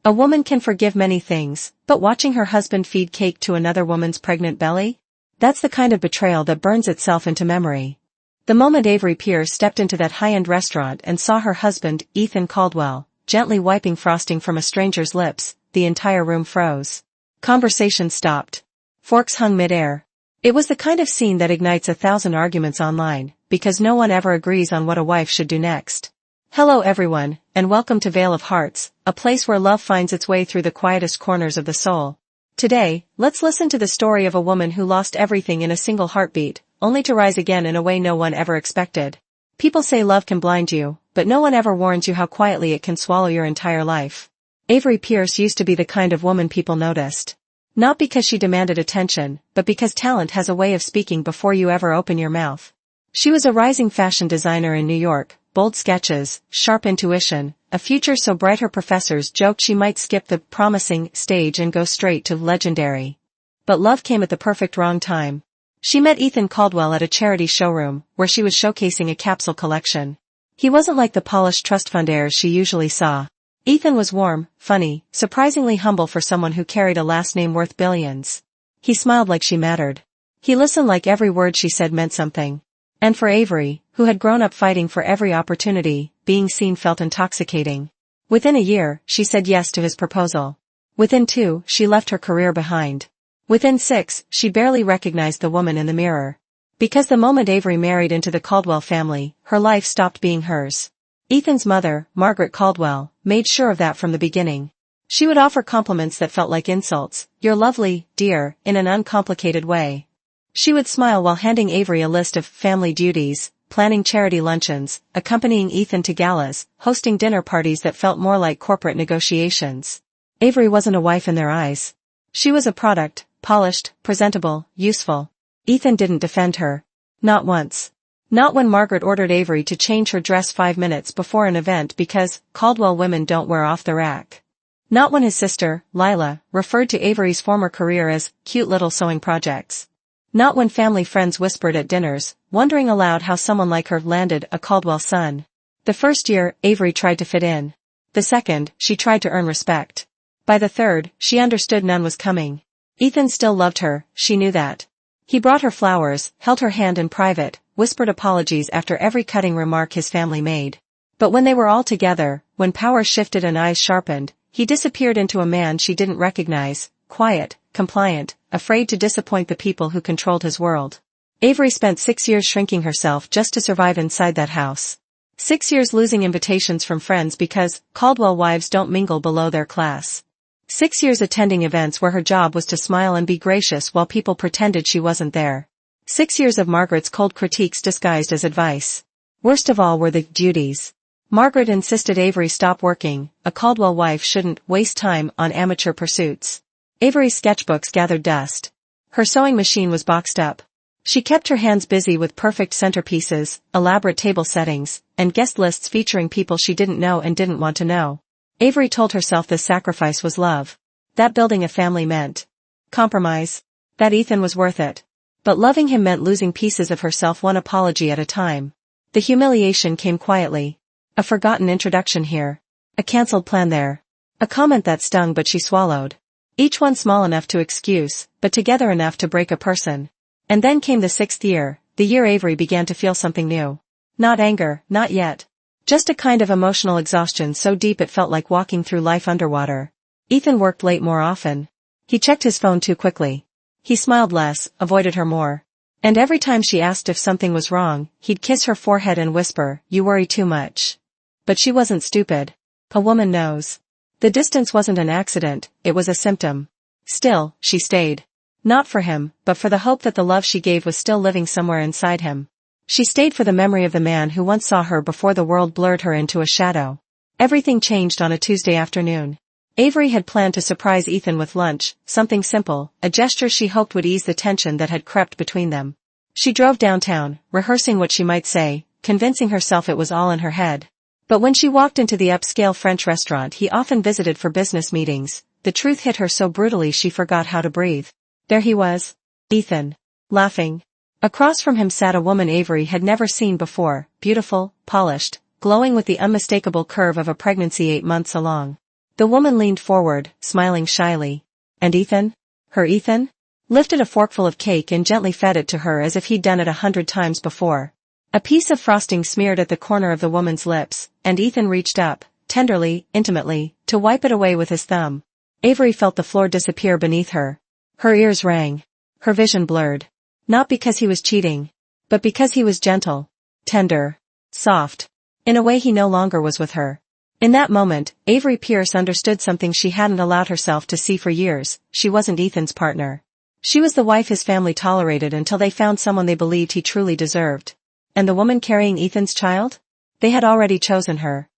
A woman can forgive many things, but watching her husband feed cake to another woman's pregnant belly? That's the kind of betrayal that burns itself into memory. The moment Avery Pierce stepped into that high-end restaurant and saw her husband, Ethan Caldwell, gently wiping frosting from a stranger's lips, the entire room froze. Conversation stopped. Forks hung mid-air. It was the kind of scene that ignites 1,000 arguments online, because no one ever agrees on what a wife should do next. Hello everyone, and welcome to Veil of Hearts, a place where love finds its way through the quietest corners of the soul. Today, let's listen to the story of a woman who lost everything in a single heartbeat, only to rise again in a way no one ever expected. People say love can blind you, but no one ever warns you how quietly it can swallow your entire life. Avery Pierce used to be the kind of woman people noticed. Not because she demanded attention, but because talent has a way of speaking before you ever open your mouth. She was a rising fashion designer in New York. Bold sketches, sharp intuition, a future so bright her professors joked she might skip the promising stage and go straight to legendary. But love came at the perfect wrong time. She met Ethan Caldwell at a charity showroom, where she was showcasing a capsule collection. He wasn't like the polished trust fund heirs she usually saw. Ethan was warm, funny, surprisingly humble for someone who carried a last name worth billions. He smiled like she mattered. He listened like every word she said meant something. And for Avery, who had grown up fighting for every opportunity, being seen felt intoxicating. Within a year, she said yes to his proposal. Within 2, she left her career behind. Within 6, she barely recognized the woman in the mirror. Because the moment Avery married into the Caldwell family, her life stopped being hers. Ethan's mother, Margaret Caldwell, made sure of that from the beginning. She would offer compliments that felt like insults, "You're lovely, dear," in an uncomplicated way. She would smile while handing Avery a list of family duties, planning charity luncheons, accompanying Ethan to galas, hosting dinner parties that felt more like corporate negotiations. Avery wasn't a wife in their eyes. She was a product, polished, presentable, useful. Ethan didn't defend her. Not once. Not when Margaret ordered Avery to change her dress 5 minutes before an event because Caldwell women don't wear off the rack. Not when his sister, Lila, referred to Avery's former career as cute little sewing projects. Not when family friends whispered at dinners, wondering aloud how someone like her landed a Caldwell son. The first year, Avery tried to fit in. The second, she tried to earn respect. By the third, she understood none was coming. Ethan still loved her, she knew that. He brought her flowers, held her hand in private, whispered apologies after every cutting remark his family made. But when they were all together, when power shifted and eyes sharpened, he disappeared into a man she didn't recognize, quiet, compliant, afraid to disappoint the people who controlled his world. Avery spent 6 years shrinking herself just to survive inside that house. 6 years losing invitations from friends because Caldwell wives don't mingle below their class. 6 years attending events where her job was to smile and be gracious while people pretended she wasn't there. 6 years of Margaret's cold critiques disguised as advice. Worst of all were the duties. Margaret insisted Avery stop working. A Caldwell wife shouldn't waste time on amateur pursuits. Avery's sketchbooks gathered dust. Her sewing machine was boxed up. She kept her hands busy with perfect centerpieces, elaborate table settings, and guest lists featuring people she didn't know and didn't want to know. Avery told herself this sacrifice was love. That building a family meant compromise. That Ethan was worth it. But loving him meant losing pieces of herself one apology at a time. The humiliation came quietly. A forgotten introduction here. A cancelled plan there. A comment that stung but she swallowed. Each one small enough to excuse, but together enough to break a person. And then came the 6th year, the year Avery began to feel something new. Not anger, not yet. Just a kind of emotional exhaustion so deep it felt like walking through life underwater. Ethan worked late more often. He checked his phone too quickly. He smiled less, avoided her more. And every time she asked if something was wrong, he'd kiss her forehead and whisper, "You worry too much." But she wasn't stupid. A woman knows. The distance wasn't an accident, it was a symptom. Still, she stayed. Not for him, but for the hope that the love she gave was still living somewhere inside him. She stayed for the memory of the man who once saw her before the world blurred her into a shadow. Everything changed on a Tuesday afternoon. Avery had planned to surprise Ethan with lunch, something simple, a gesture she hoped would ease the tension that had crept between them. She drove downtown, rehearsing what she might say, convincing herself it was all in her head. But when she walked into the upscale French restaurant he often visited for business meetings, the truth hit her so brutally she forgot how to breathe. There he was. Ethan. Laughing. Across from him sat a woman Avery had never seen before, beautiful, polished, glowing with the unmistakable curve of a pregnancy 8 months along. The woman leaned forward, smiling shyly. And Ethan? Her Ethan? Lifted a forkful of cake and gently fed it to her as if he'd done it 100 times before. A piece of frosting smeared at the corner of the woman's lips, and Ethan reached up, tenderly, intimately, to wipe it away with his thumb. Avery felt the floor disappear beneath her. Her ears rang. Her vision blurred. Not because he was cheating, but because he was gentle, tender, soft, in a way he no longer was with her. In that moment, Avery Pierce understood something she hadn't allowed herself to see for years: she wasn't Ethan's partner. She was the wife his family tolerated until they found someone they believed he truly deserved. And the woman carrying Ethan's child? They had already chosen her.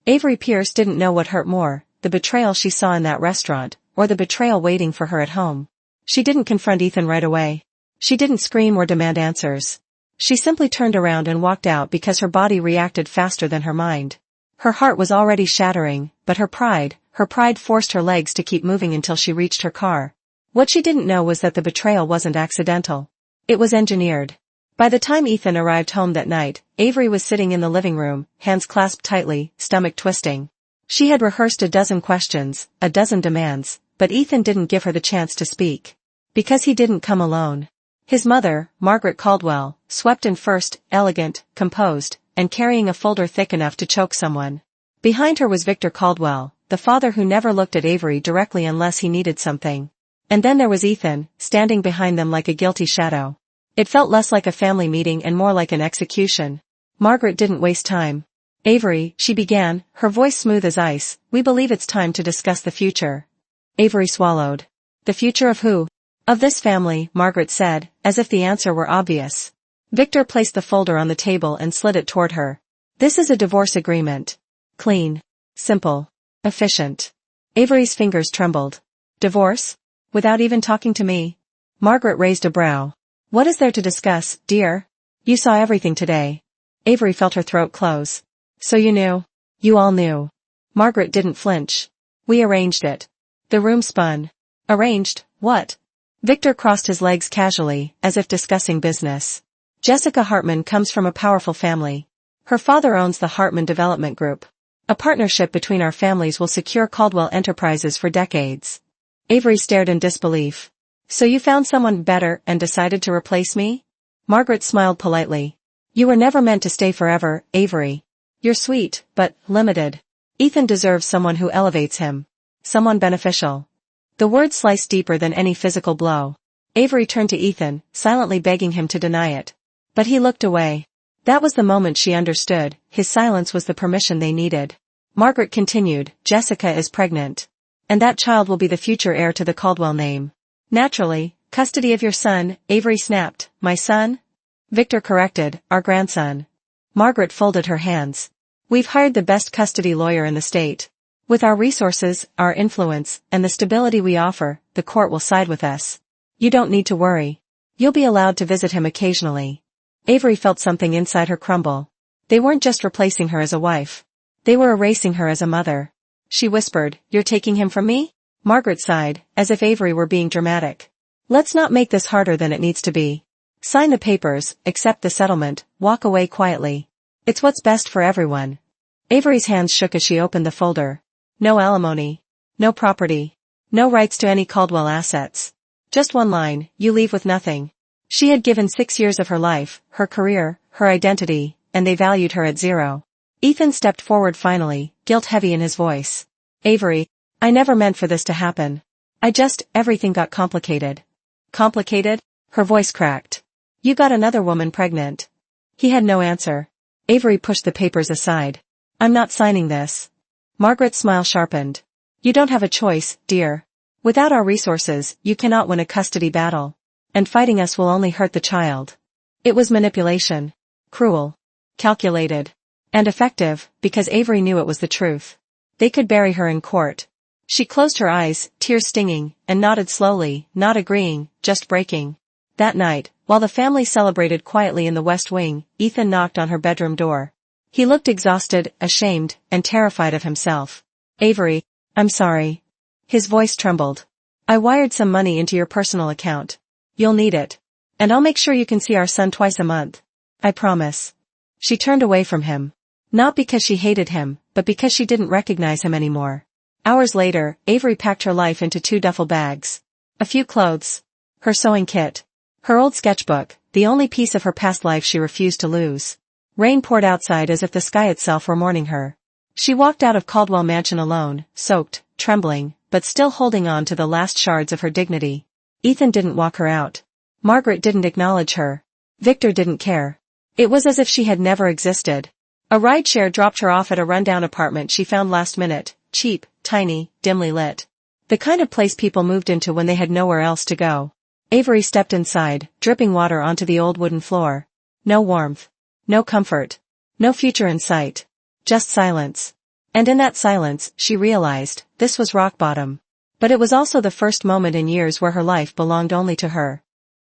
Avery Pierce didn't know what hurt more, the betrayal she saw in that restaurant, or the betrayal waiting for her at home. She didn't confront Ethan right away. She didn't scream or demand answers. She simply turned around and walked out because her body reacted faster than her mind. Her heart was already shattering, but her pride forced her legs to keep moving until she reached her car. What she didn't know was that the betrayal wasn't accidental. It was engineered. By the time Ethan arrived home that night, Avery was sitting in the living room, hands clasped tightly, stomach twisting. She had rehearsed a dozen questions, a dozen demands, but Ethan didn't give her the chance to speak. Because he didn't come alone. His mother, Margaret Caldwell, swept in first, elegant, composed, and carrying a folder thick enough to choke someone. Behind her was Victor Caldwell, the father who never looked at Avery directly unless he needed something. And then there was Ethan, standing behind them like a guilty shadow. It felt less like a family meeting and more like an execution. Margaret didn't waste time. Avery, she began, her voice smooth as ice, we believe it's time to discuss the future. Avery swallowed. The future of who? Of this family, Margaret said, as if the answer were obvious. Victor placed the folder on the table and slid it toward her. This is a divorce agreement. Clean. Simple. Efficient. Avery's fingers trembled. Divorce? Without even talking to me? Margaret raised a brow. What is there to discuss, dear? You saw everything today. Avery felt her throat close. So you knew? You all knew. Margaret didn't flinch. We arranged it. The room spun. Arranged, what? Victor crossed his legs casually, as if discussing business. Jessica Hartman comes from a powerful family. Her father owns the Hartman Development Group. A partnership between our families will secure Caldwell Enterprises for decades. Avery stared in disbelief. So you found someone better and decided to replace me? Margaret smiled politely. You were never meant to stay forever, Avery. You're sweet, but limited. Ethan deserves someone who elevates him. Someone beneficial. The words sliced deeper than any physical blow. Avery turned to Ethan, silently begging him to deny it. But he looked away. That was the moment she understood, his silence was the permission they needed. Margaret continued, Jessica is pregnant. And that child will be the future heir to the Caldwell name. Naturally, custody of your son, Avery snapped. My son? Victor corrected, our grandson. Margaret folded her hands. We've hired the best custody lawyer in the state. With our resources, our influence, and the stability we offer, the court will side with us. You don't need to worry. You'll be allowed to visit him occasionally. Avery felt something inside her crumble. They weren't just replacing her as a wife. They were erasing her as a mother. She whispered, You're taking him from me? Margaret sighed, as if Avery were being dramatic. Let's not make this harder than it needs to be. Sign the papers, accept the settlement, walk away quietly. It's what's best for everyone. Avery's hands shook as she opened the folder. No alimony. No property. No rights to any Caldwell assets. Just one line, you leave with nothing. She had given 6 years of her life, her career, her identity, and they valued her at 0. Ethan stepped forward finally, guilt heavy in his voice. Avery, I never meant for this to happen. Everything got complicated. Complicated? Her voice cracked. You got another woman pregnant. He had no answer. Avery pushed the papers aside. I'm not signing this. Margaret's smile sharpened. You don't have a choice, dear. Without our resources, you cannot win a custody battle. And fighting us will only hurt the child. It was manipulation. Cruel. Calculated. And effective, because Avery knew it was the truth. They could bury her in court. She closed her eyes, tears stinging, and nodded slowly, not agreeing, just breaking. That night, while the family celebrated quietly in the West Wing, Ethan knocked on her bedroom door. He looked exhausted, ashamed, and terrified of himself. Avery, I'm sorry. His voice trembled. I wired some money into your personal account. You'll need it. And I'll make sure you can see our son twice a month. I promise. She turned away from him. Not because she hated him, but because she didn't recognize him anymore. Hours later, Avery packed her life into 2 duffel bags. A few clothes. Her sewing kit. Her old sketchbook, the only piece of her past life she refused to lose. Rain poured outside as if the sky itself were mourning her. She walked out of Caldwell Mansion alone, soaked, trembling, but still holding on to the last shards of her dignity. Ethan didn't walk her out. Margaret didn't acknowledge her. Victor didn't care. It was as if she had never existed. A rideshare dropped her off at a rundown apartment she found last minute, cheap, tiny, dimly lit. The kind of place people moved into when they had nowhere else to go. Avery stepped inside, dripping water onto the old wooden floor. No warmth. No comfort. No future in sight. Just silence. And in that silence, she realized, this was rock bottom. But it was also the first moment in years where her life belonged only to her.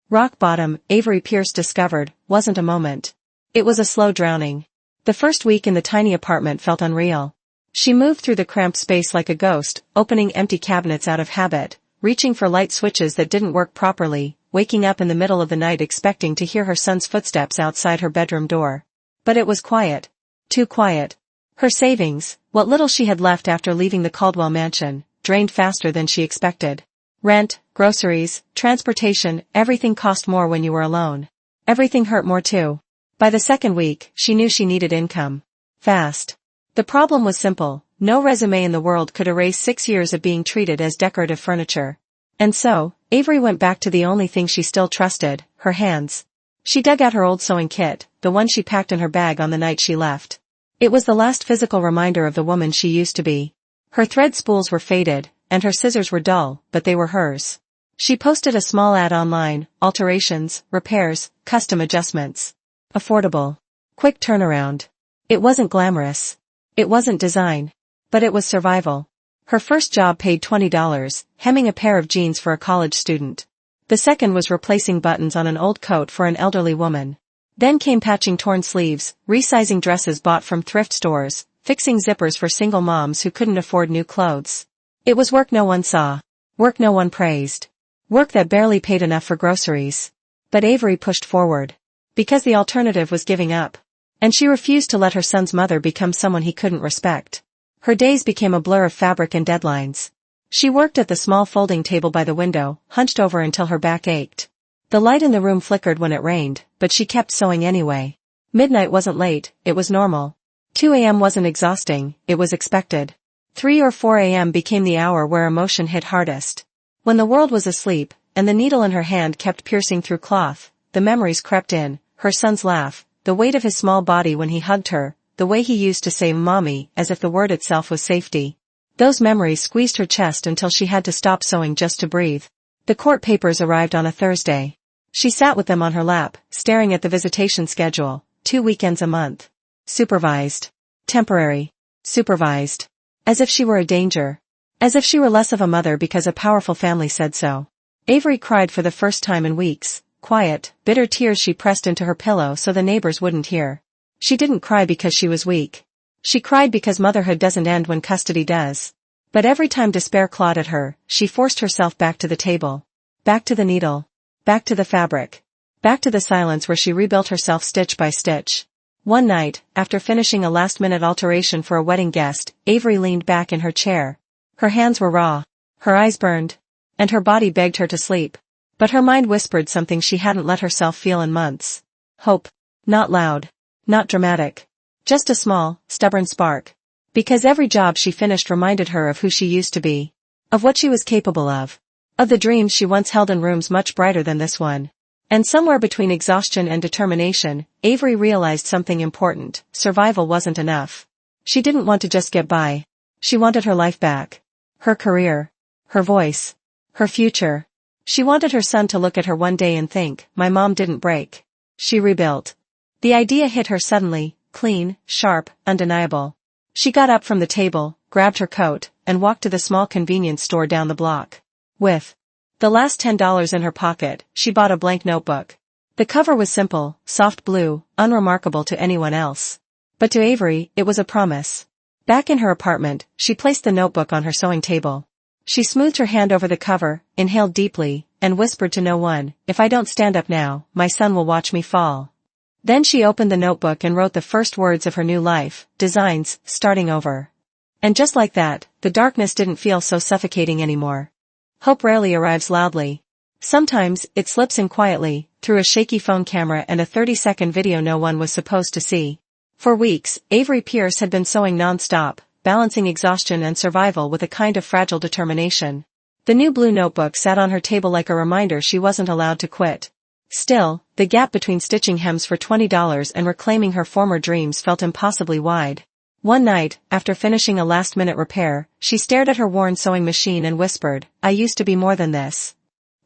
Rock bottom, Avery Pierce discovered, wasn't a moment. It was a slow drowning. The first week in the tiny apartment felt unreal. She moved through the cramped space like a ghost, opening empty cabinets out of habit, reaching for light switches that didn't work properly, waking up in the middle of the night expecting to hear her son's footsteps outside her bedroom door. But it was quiet. Too quiet. Her savings, what little she had left after leaving the Caldwell Mansion, drained faster than she expected. Rent, groceries, transportation, everything cost more when you were alone. Everything hurt more too. By the second week, she knew she needed income. Fast. The problem was simple. No resume in the world could erase 6 years of being treated as decorative furniture. And so, Avery went back to the only thing she still trusted, her hands. She dug out her old sewing kit, the one she packed in her bag on the night she left. It was the last physical reminder of the woman she used to be. Her thread spools were faded, and her scissors were dull, but they were hers. She posted a small ad online, alterations, repairs, custom adjustments. Affordable. Quick turnaround. It wasn't glamorous. It wasn't design. But it was survival. Her first job paid $20, hemming a pair of jeans for a college student. The second was replacing buttons on an old coat for an elderly woman. Then came patching torn sleeves, resizing dresses bought from thrift stores, fixing zippers for single moms who couldn't afford new clothes. It was work no one saw. Work no one praised. Work that barely paid enough for groceries. But Avery pushed forward. Because the alternative was giving up. And she refused to let her son's mother become someone he couldn't respect. Her days became a blur of fabric and deadlines. She worked at the small folding table by the window, hunched over until her back ached. The light in the room flickered when it rained, but she kept sewing anyway. Midnight wasn't late, it was normal. 2 a.m. wasn't exhausting, it was expected. 3 or 4 a.m. became the hour where emotion hit hardest. When the world was asleep, and the needle in her hand kept piercing through cloth, the memories crept in, her son's laugh, the weight of his small body when he hugged her, the way he used to say mommy as if the word itself was safety. Those memories squeezed her chest until she had to stop sewing just to breathe. The court papers arrived on a Thursday. She sat with them on her lap, staring at the visitation schedule, 2 weekends a month. Supervised. Temporary. Supervised. As if she were a danger. As if she were less of a mother because a powerful family said so. Avery cried for the first time in weeks. Quiet, bitter tears she pressed into her pillow so the neighbors wouldn't hear. She didn't cry because she was weak. She cried because motherhood doesn't end when custody does. But every time despair clawed at her, she forced herself back to the table. Back to the needle. Back to the fabric. Back to the silence where she rebuilt herself stitch by stitch. One night, after finishing a last-minute alteration for a wedding guest, Avery leaned back in her chair. Her hands were raw. Her eyes burned. And her body begged her to sleep. But her mind whispered something she hadn't let herself feel in months. Hope. Not loud. Not dramatic. Just a small, stubborn spark. Because every job she finished reminded her of who she used to be. Of what she was capable of. Of the dreams she once held in rooms much brighter than this one. And somewhere between exhaustion and determination, Avery realized something important. Survival wasn't enough. She didn't want to just get by. She wanted her life back. Her career. Her voice. Her future. She wanted her son to look at her one day and think, my mom didn't break. She rebuilt. The idea hit her suddenly, clean, sharp, undeniable. She got up from the table, grabbed her coat, and walked to the small convenience store down the block. With the last $10 in her pocket, she bought a blank notebook. The cover was simple, soft blue, unremarkable to anyone else. But to Avery, it was a promise. Back in her apartment, she placed the notebook on her sewing table. She smoothed her hand over the cover, inhaled deeply, and whispered to no one, if I don't stand up now, my son will watch me fall. Then she opened the notebook and wrote the first words of her new life, designs, starting over. And just like that, the darkness didn't feel so suffocating anymore. Hope rarely arrives loudly. Sometimes, it slips in quietly, through a shaky phone camera and a 30-second video no one was supposed to see. For weeks, Avery Pierce had been sewing non-stop, balancing exhaustion and survival with a kind of fragile determination. The new blue notebook sat on her table like a reminder she wasn't allowed to quit. Still, the gap between stitching hems for $20 and reclaiming her former dreams felt impossibly wide. One night, after finishing a last-minute repair, she stared at her worn sewing machine and whispered, "I used to be more than this."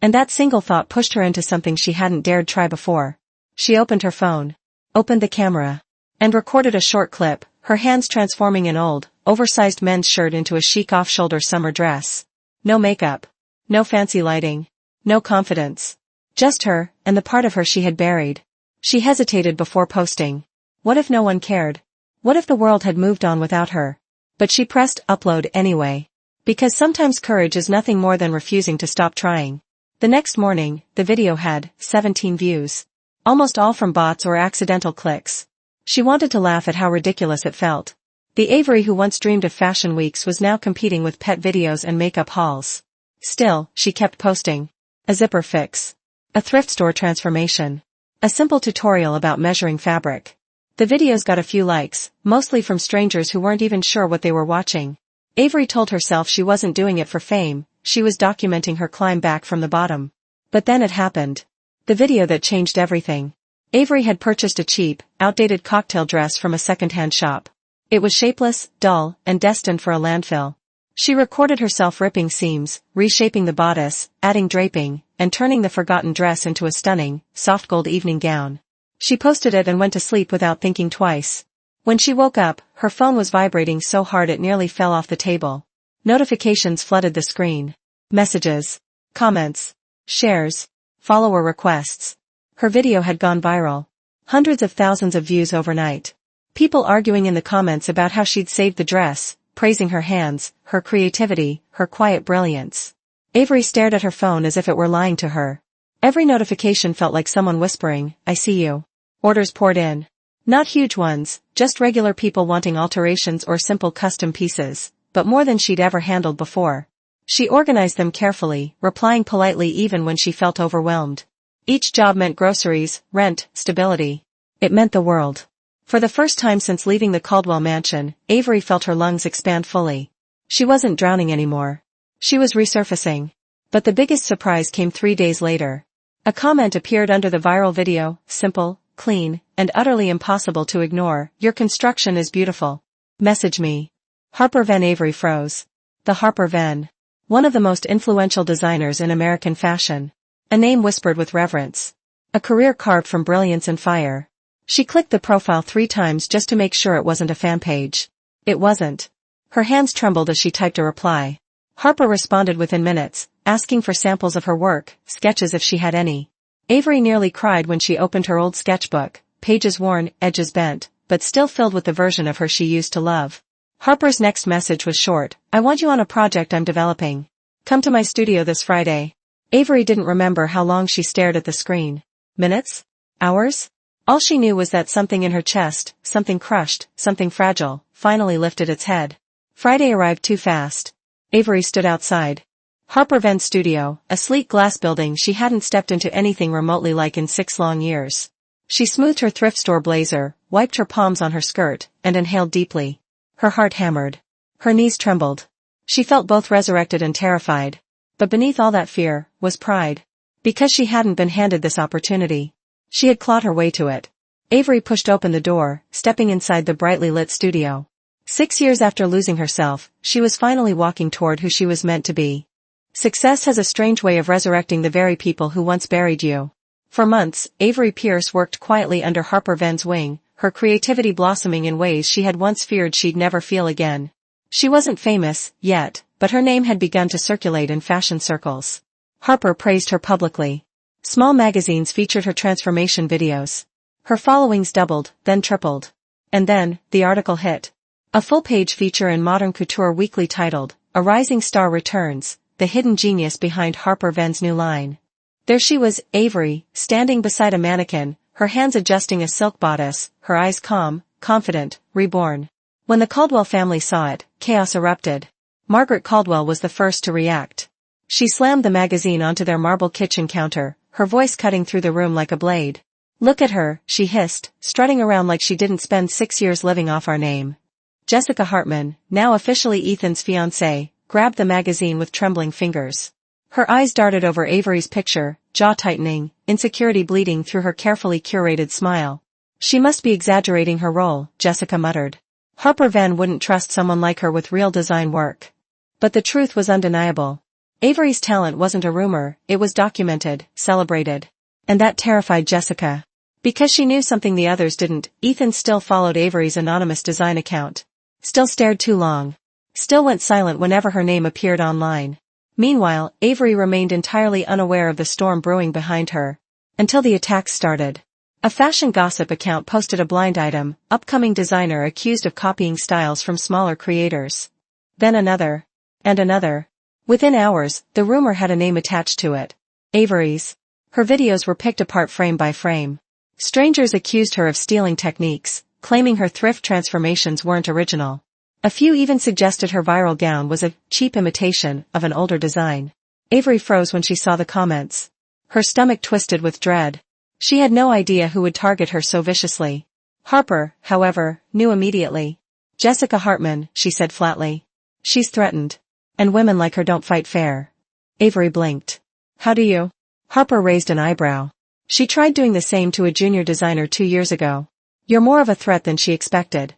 And that single thought pushed her into something she hadn't dared try before. She opened her phone, opened the camera, and recorded a short clip, her hands transforming an old, oversized men's shirt into a chic off-shoulder summer dress. No makeup. No fancy lighting. No confidence. Just her, and the part of her she had buried. She hesitated before posting. What if no one cared? What if the world had moved on without her? But she pressed upload anyway. Because sometimes courage is nothing more than refusing to stop trying. The next morning, the video had 17 views. Almost all from bots or accidental clicks. She wanted to laugh at how ridiculous it felt. The Avery who once dreamed of fashion weeks was now competing with pet videos and makeup hauls. Still, she kept posting. A zipper fix. A thrift store transformation. A simple tutorial about measuring fabric. The videos got a few likes, mostly from strangers who weren't even sure what they were watching. Avery told herself she wasn't doing it for fame, she was documenting her climb back from the bottom. But then it happened. The video that changed everything. Avery had purchased a cheap, outdated cocktail dress from a second-hand shop. It was shapeless, dull, and destined for a landfill. She recorded herself ripping seams, reshaping the bodice, adding draping, and turning the forgotten dress into a stunning, soft gold evening gown. She posted it and went to sleep without thinking twice. When she woke up, her phone was vibrating so hard it nearly fell off the table. Notifications flooded the screen. Messages. Comments. Shares. Follower requests. Her video had gone viral. Hundreds of thousands of views overnight. People arguing in the comments about how she'd saved the dress, praising her hands, her creativity, her quiet brilliance. Avery stared at her phone as if it were lying to her. Every notification felt like someone whispering, "I see you." Orders poured in. Not huge ones, just regular people wanting alterations or simple custom pieces, but more than she'd ever handled before. She organized them carefully, replying politely even when she felt overwhelmed. Each job meant groceries, rent, stability. It meant the world. For the first time since leaving the Caldwell mansion, Avery felt her lungs expand fully. She wasn't drowning anymore. She was resurfacing. But the biggest surprise came 3 days later. A comment appeared under the viral video, simple, clean, and utterly impossible to ignore. "Your construction is beautiful. Message me." Harper Van Avery froze. The Harper Van. One of the most influential designers in American fashion. A name whispered with reverence. A career carved from brilliance and fire. She clicked the profile 3 times just to make sure it wasn't a fan page. It wasn't. Her hands trembled as she typed a reply. Harper responded within minutes, asking for samples of her work, sketches if she had any. Avery nearly cried when she opened her old sketchbook, pages worn, edges bent, but still filled with the version of her she used to love. Harper's next message was short. "I want you on a project I'm developing. Come to my studio this Friday." Avery didn't remember how long she stared at the screen. Minutes? Hours? All she knew was that something in her chest, something crushed, something fragile, finally lifted its head. Friday arrived too fast. Avery stood outside. Harper Van's studio, a sleek glass building she hadn't stepped into anything remotely like in 6 long years. She smoothed her thrift store blazer, wiped her palms on her skirt, and inhaled deeply. Her heart hammered. Her knees trembled. She felt both resurrected and terrified. But beneath all that fear, was pride. Because she hadn't been handed this opportunity. She had clawed her way to it. Avery pushed open the door, stepping inside the brightly lit studio. 6 years after losing herself, she was finally walking toward who she was meant to be. Success has a strange way of resurrecting the very people who once buried you. For months, Avery Pierce worked quietly under Harper Van's wing, her creativity blossoming in ways she had once feared she'd never feel again. She wasn't famous, yet, but her name had begun to circulate in fashion circles. Harper praised her publicly. Small magazines featured her transformation videos. Her followings doubled, then tripled. And then, the article hit. A full-page feature in Modern Couture Weekly titled, "A Rising Star Returns, the Hidden Genius Behind Harper Van's New Line." There she was, Avery, standing beside a mannequin, her hands adjusting a silk bodice, her eyes calm, confident, reborn. When the Caldwell family saw it, chaos erupted. Margaret Caldwell was the first to react. She slammed the magazine onto their marble kitchen counter, her voice cutting through the room like a blade. "Look at her," she hissed, strutting around like she didn't spend 6 years living off our name. Jessica Hartman, now officially Ethan's fiancée, grabbed the magazine with trembling fingers. Her eyes darted over Avery's picture, jaw tightening, insecurity bleeding through her carefully curated smile. "She must be exaggerating her role," Jessica muttered. "Harper Van wouldn't trust someone like her with real design work." But the truth was undeniable. Avery's talent wasn't a rumor, it was documented, celebrated. And that terrified Jessica. Because she knew something the others didn't, Ethan still followed Avery's anonymous design account. Still stared too long. Still went silent whenever her name appeared online. Meanwhile, Avery remained entirely unaware of the storm brewing behind her. Until the attacks started. A fashion gossip account posted a blind item, upcoming designer accused of copying styles from smaller creators. Then another. And another. Within hours, the rumor had a name attached to it. Avery's. Her videos were picked apart frame by frame. Strangers accused her of stealing techniques, claiming her thrift transformations weren't original. A few even suggested her viral gown was a cheap imitation of an older design. Avery froze when she saw the comments. Her stomach twisted with dread. She had no idea who would target her so viciously. Harper, however, knew immediately. "Jessica Hartman," she said flatly. "She's threatened. And women like her don't fight fair." Avery blinked. "How do you?" Harper raised an eyebrow. "She tried doing the same to a junior designer 2 years ago. You're more of a threat than she expected."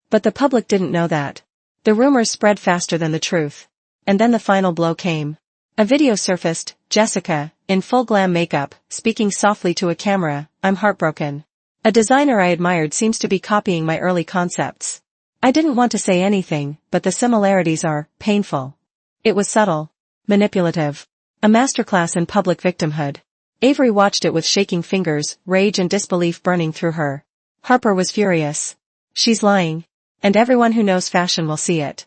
But the public didn't know that. The rumors spread faster than the truth. And then the final blow came. A video surfaced, Jessica, in full glam makeup, speaking softly to a camera, "I'm heartbroken. A designer I admired seems to be copying my early concepts. I didn't want to say anything, but the similarities are painful." It was subtle. Manipulative. A masterclass in public victimhood. Avery watched it with shaking fingers, rage and disbelief burning through her. Harper was furious. "She's lying. And everyone who knows fashion will see it."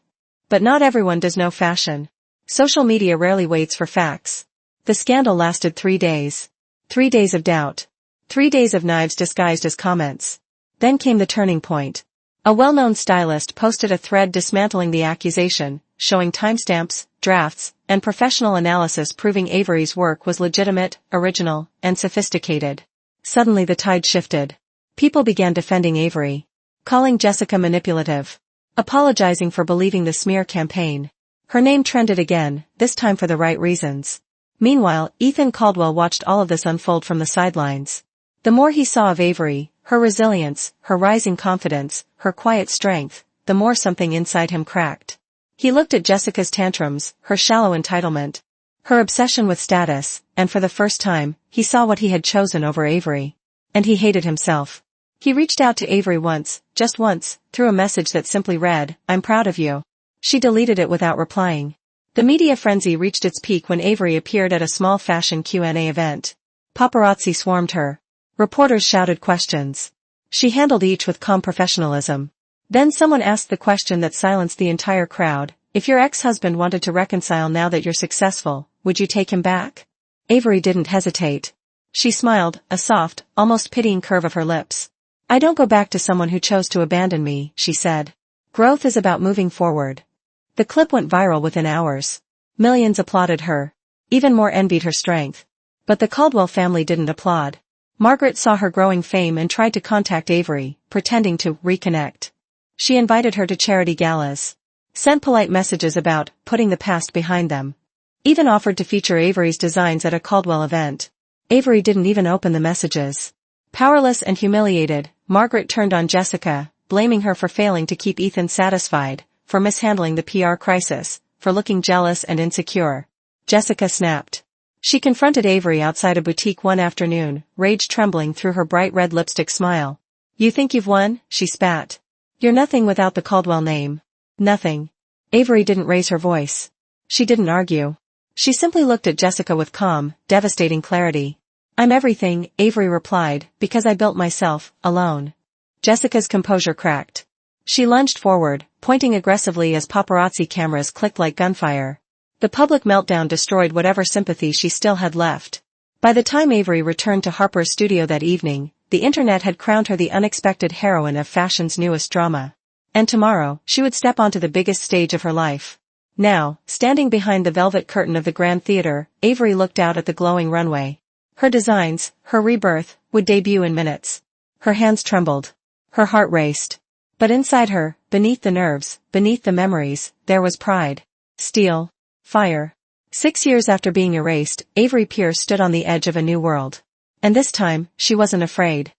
But not everyone does know fashion. Social media rarely waits for facts. The scandal lasted 3 days. 3 days of doubt. 3 days of knives disguised as comments. Then came the turning point. A well-known stylist posted a thread dismantling the accusation, showing timestamps, drafts, and professional analysis proving Avery's work was legitimate, original, and sophisticated. Suddenly the tide shifted. People began defending Avery. Calling Jessica manipulative. Apologizing for believing the smear campaign. Her name trended again, this time for the right reasons. Meanwhile, Ethan Caldwell watched all of this unfold from the sidelines. The more he saw of Avery, her resilience, her rising confidence, her quiet strength, the more something inside him cracked. He looked at Jessica's tantrums, her shallow entitlement, her obsession with status, and for the first time, he saw what he had chosen over Avery. And he hated himself. He reached out to Avery once, just once, through a message that simply read, "I'm proud of you." She deleted it without replying. The media frenzy reached its peak when Avery appeared at a small fashion Q&A event. Paparazzi swarmed her. Reporters shouted questions. She handled each with calm professionalism. Then someone asked the question that silenced the entire crowd, "If your ex-husband wanted to reconcile now that you're successful, would you take him back?" Avery didn't hesitate. She smiled, a soft, almost pitying curve of her lips. "I don't go back to someone who chose to abandon me," she said. "Growth is about moving forward." The clip went viral within hours. Millions applauded her. Even more envied her strength. But the Caldwell family didn't applaud. Margaret saw her growing fame and tried to contact Avery, pretending to reconnect. She invited her to charity galas. Sent polite messages about putting the past behind them. Even offered to feature Avery's designs at a Caldwell event. Avery didn't even open the messages. Powerless and humiliated, Margaret turned on Jessica, blaming her for failing to keep Ethan satisfied, for mishandling the PR crisis, for looking jealous and insecure. Jessica snapped. She confronted Avery outside a boutique one afternoon, rage trembling through her bright red lipstick smile. "You think you've won?" she spat. "You're nothing without the Caldwell name. Nothing." Avery didn't raise her voice. She didn't argue. She simply looked at Jessica with calm, devastating clarity. "I'm everything," Avery replied, "because I built myself, alone." Jessica's composure cracked. She lunged forward, pointing aggressively as paparazzi cameras clicked like gunfire. The public meltdown destroyed whatever sympathy she still had left. By the time Avery returned to Harper's studio that evening, the internet had crowned her the unexpected heroine of fashion's newest drama. And tomorrow, she would step onto the biggest stage of her life. Now, standing behind the velvet curtain of the Grand Theater, Avery looked out at the glowing runway. Her designs, her rebirth, would debut in minutes. Her hands trembled. Her heart raced. But inside her, beneath the nerves, beneath the memories, there was pride. Steel. Fire. 6 years after being erased, Avery Pierce stood on the edge of a new world. And this time, she wasn't afraid.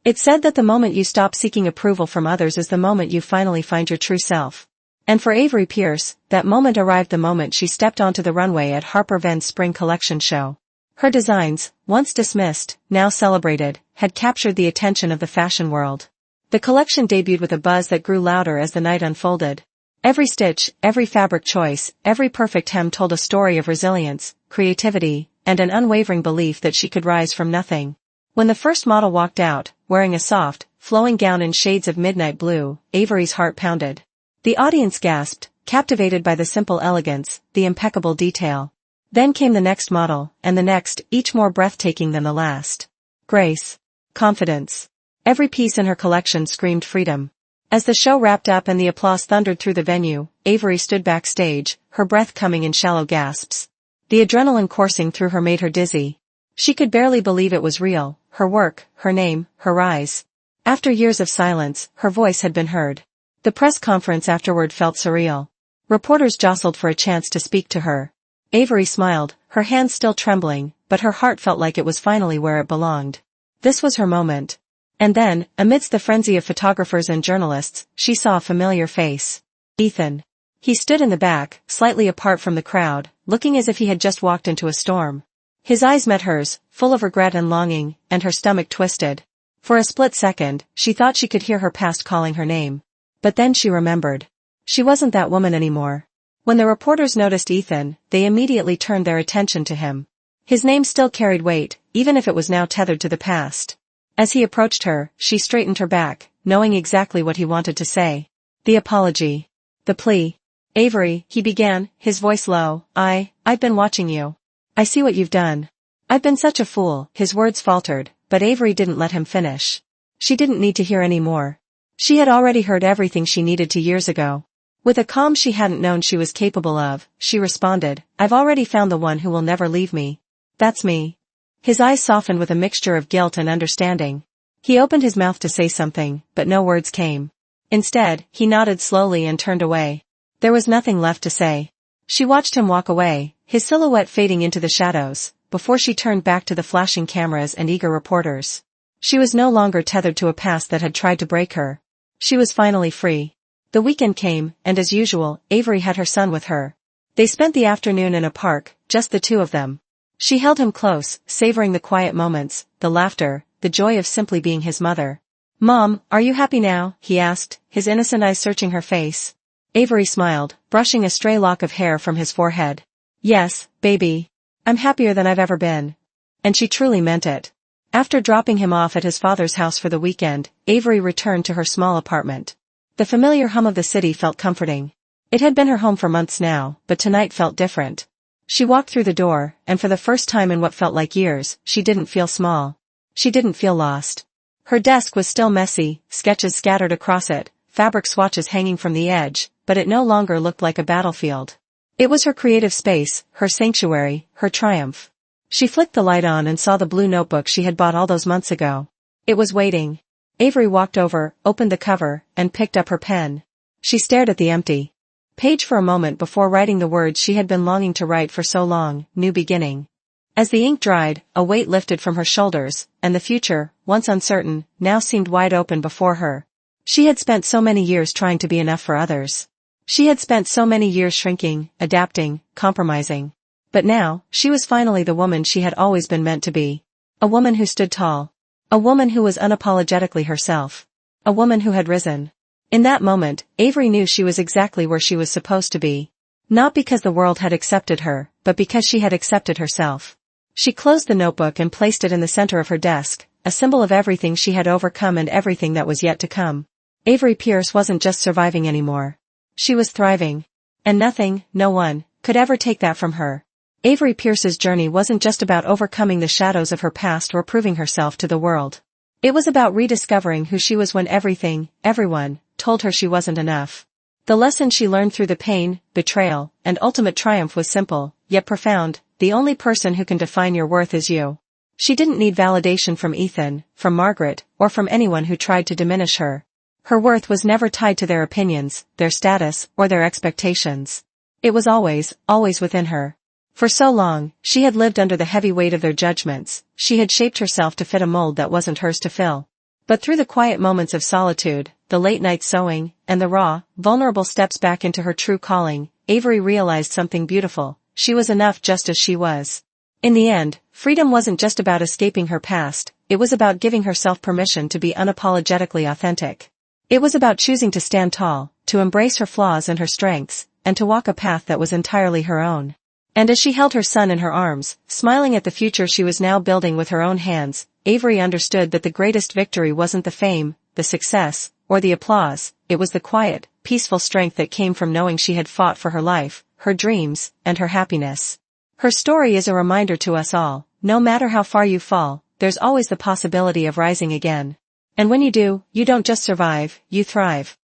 It's said that the moment you stop seeking approval from others is the moment you finally find your true self. And for Avery Pierce, that moment arrived the moment she stepped onto the runway at Harper Venn's Spring Collection show. Her designs, once dismissed, now celebrated, had captured the attention of the fashion world. The collection debuted with a buzz that grew louder as the night unfolded. Every stitch, every fabric choice, every perfect hem told a story of resilience, creativity, and an unwavering belief that she could rise from nothing. When the first model walked out, wearing a soft, flowing gown in shades of midnight blue, Avery's heart pounded. The audience gasped, captivated by the simple elegance, the impeccable detail. Then came the next model, and the next, each more breathtaking than the last. Grace. Confidence. Every piece in her collection screamed freedom. As the show wrapped up and the applause thundered through the venue, Avery stood backstage, her breath coming in shallow gasps. The adrenaline coursing through her made her dizzy. She could barely believe it was real, her work, her name, her rise. After years of silence, her voice had been heard. The press conference afterward felt surreal. Reporters jostled for a chance to speak to her. Avery smiled, her hands still trembling, but her heart felt like it was finally where it belonged. This was her moment. And then, amidst the frenzy of photographers and journalists, she saw a familiar face. Ethan. He stood in the back, slightly apart from the crowd, looking as if he had just walked into a storm. His eyes met hers, full of regret and longing, and her stomach twisted. For a split second, she thought she could hear her past calling her name. But then she remembered. She wasn't that woman anymore. When the reporters noticed Ethan, they immediately turned their attention to him. His name still carried weight, even if it was now tethered to the past. As he approached her, she straightened her back, knowing exactly what he wanted to say. The apology. The plea. Avery, he began, his voice low, I've been watching you. I see what you've done. I've been such a fool, his words faltered, but Avery didn't let him finish. She didn't need to hear any more. She had already heard everything she needed to years ago. With a calm she hadn't known she was capable of, she responded, I've already found the one who will never leave me. That's me. His eyes softened with a mixture of guilt and understanding. He opened his mouth to say something, but no words came. Instead, he nodded slowly and turned away. There was nothing left to say. She watched him walk away, his silhouette fading into the shadows, before she turned back to the flashing cameras and eager reporters. She was no longer tethered to a past that had tried to break her. She was finally free. The weekend came, and as usual, Avery had her son with her. They spent the afternoon in a park, just the two of them. She held him close, savoring the quiet moments, the laughter, the joy of simply being his mother. Mom, are you happy now? He asked, his innocent eyes searching her face. Avery smiled, brushing a stray lock of hair from his forehead. Yes, baby. I'm happier than I've ever been. And she truly meant it. After dropping him off at his father's house for the weekend, Avery returned to her small apartment. The familiar hum of the city felt comforting. It had been her home for months now, but tonight felt different. She walked through the door, and for the first time in what felt like years, she didn't feel small. She didn't feel lost. Her desk was still messy, sketches scattered across it, fabric swatches hanging from the edge, but it no longer looked like a battlefield. It was her creative space, her sanctuary, her triumph. She flicked the light on and saw the blue notebook she had bought all those months ago. It was waiting. Avery walked over, opened the cover, and picked up her pen. She stared at the empty page for a moment before writing the words she had been longing to write for so long, new beginning. As the ink dried, a weight lifted from her shoulders, and the future, once uncertain, now seemed wide open before her. She had spent so many years trying to be enough for others. She had spent so many years shrinking, adapting, compromising. But now, she was finally the woman she had always been meant to be. A woman who stood tall. A woman who was unapologetically herself. A woman who had risen. In that moment, Avery knew she was exactly where she was supposed to be. Not because the world had accepted her, but because she had accepted herself. She closed the notebook and placed it in the center of her desk, a symbol of everything she had overcome and everything that was yet to come. Avery Pierce wasn't just surviving anymore. She was thriving. And nothing, no one, could ever take that from her. Avery Pierce's journey wasn't just about overcoming the shadows of her past or proving herself to the world. It was about rediscovering who she was when everything, everyone, told her she wasn't enough. The lesson she learned through the pain, betrayal, and ultimate triumph was simple, yet profound: the only person who can define your worth is you. She didn't need validation from Ethan, from Margaret, or from anyone who tried to diminish her. Her worth was never tied to their opinions, their status, or their expectations. It was always, always within her. For so long, she had lived under the heavy weight of their judgments. She had shaped herself to fit a mold that wasn't hers to fill. But through the quiet moments of solitude, the late-night sewing, and the raw, vulnerable steps back into her true calling, Avery realized something beautiful: she was enough just as she was. In the end, freedom wasn't just about escaping her past, it was about giving herself permission to be unapologetically authentic. It was about choosing to stand tall, to embrace her flaws and her strengths, and to walk a path that was entirely her own. And as she held her son in her arms, smiling at the future she was now building with her own hands, Avery understood that the greatest victory wasn't the fame, the success, or the applause. It was the quiet, peaceful strength that came from knowing she had fought for her life, her dreams, and her happiness. Her story is a reminder to us all: no matter how far you fall, there's always the possibility of rising again. And when you do, you don't just survive, you thrive.